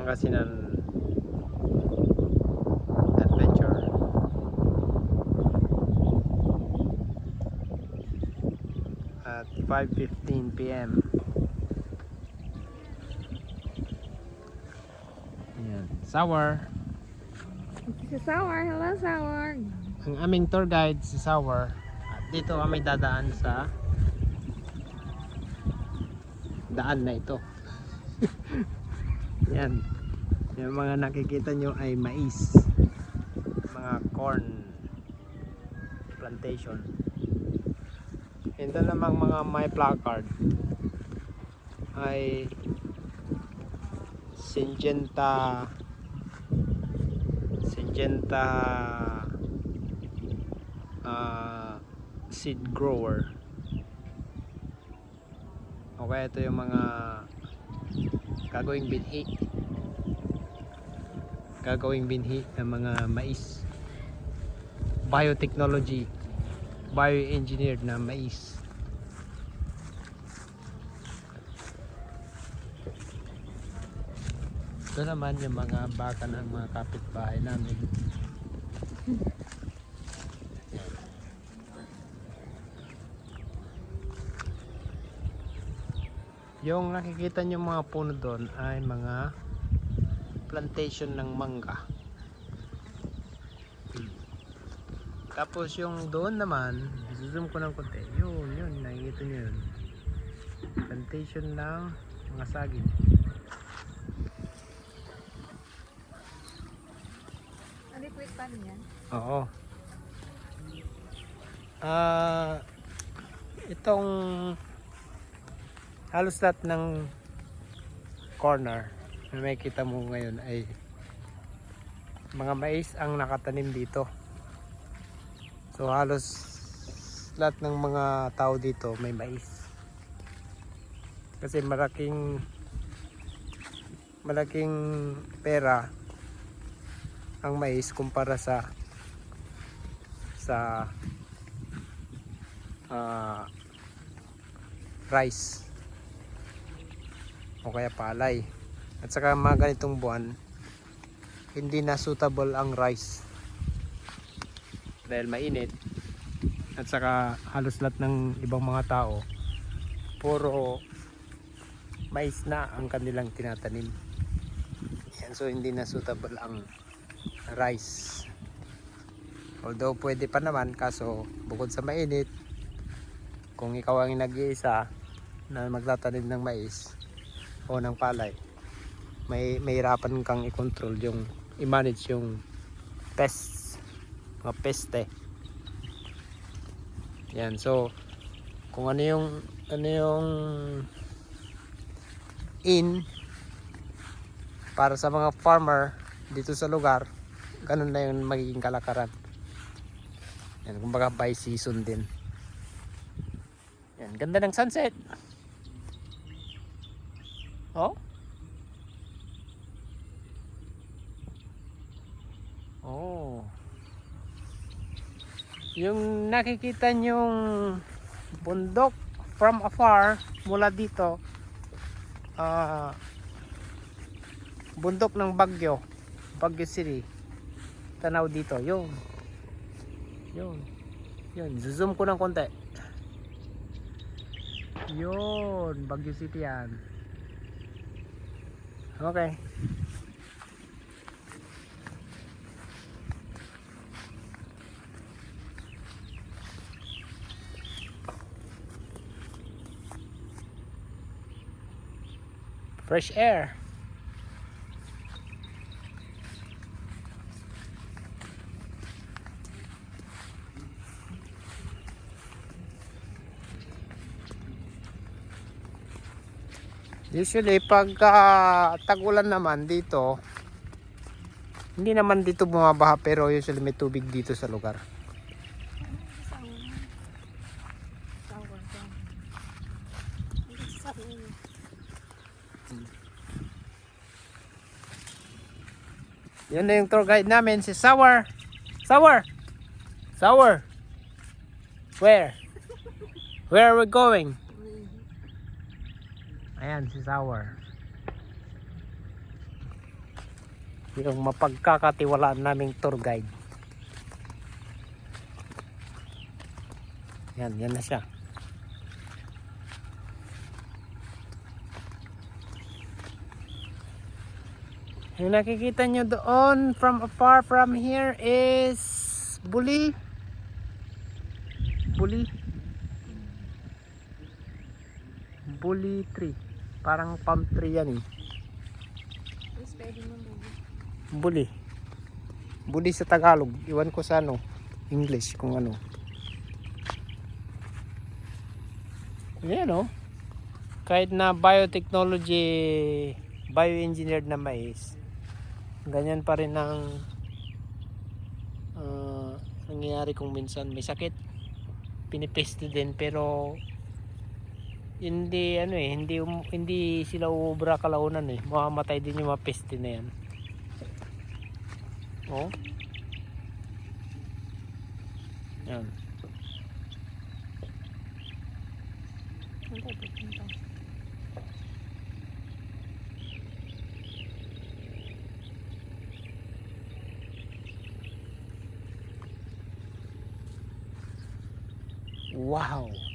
Pangasinan Adventure. At 5:15 PM. Ayan, Sour. Si Sour, hello Sour. Ang aming tour guide si Sour. At dito kami dadaan sa daan na ito. Yan. Yung mga nakikita nyo ay mais. Mga corn plantation. Ito namang mga may placard ay Syngenta seed grower. Okay, ito yung mga gagawing binhi ng mga mais, biotechnology, bioengineered na mais. Ito naman yung mga baka ng mga kapitbahay namin. Yung nakikita nyo mga puno doon ay mga plantation ng mangga. Tapos yung doon naman, zoom ko ng konti. Yun, nakikita nyo yun. Plantation ng mga saging. Liquid pa niyan? Oo. Itong halos lahat ng corner na makikita mo ngayon ay mga mais ang nakatanim dito. So halos lahat ng mga tao dito may mais. Kasi malaking pera ang mais kumpara sa rice o kaya palay. At saka mga ganitong buwan hindi na suitable ang rice dahil mainit. At saka halos lahat ng ibang mga tao puro mais na ang kanilang tinatanim. Yan, so hindi na suitable ang rice. Although pwede pa naman, kaso bukod sa mainit, kung ikaw ang nag-iisa na magtatanim ng mais o ng palay, may hirapan kang i-control yung i-manage yung pests, mga peste. Yan, so kung ano yung in para sa mga farmer dito sa lugar, ganun na yung magiging kalakaran. Yan, kumbaga by season din. Yan, ganda ng sunset. Oh? Oh. Yung nakikita nyong bundok from afar mula dito, bundok ng Baguio City. Tanaw dito, yun. Zoom ko ng konti. Yun, Baguio City yan. Okay. Fresh air. Usually pag tag-ulan naman dito, hindi naman dito bumabaha, pero usually may tubig dito sa lugar. Yan na yung tour guide namin, si Sour. Where are we going? Ayan si Sour. Yung mapagkakatiwalaan naming tour guide. Yan na siya. Yung nakikita nyo doon from afar from here is Buli tree. Parang palm tree yan eh. Please, pwede mo mo. Buli sa Tagalog. Iwan ko sa ano, English kung ano. Yan o. Kahit na biotechnology, bioengineered na mais, ganyan pa rin ang nangyayari kung minsan may sakit. Pinipeste din pero hindi hindi sila uubra kalaunan eh. Mamamatay din yung mga peste na yan. Oh. Yan. Wow.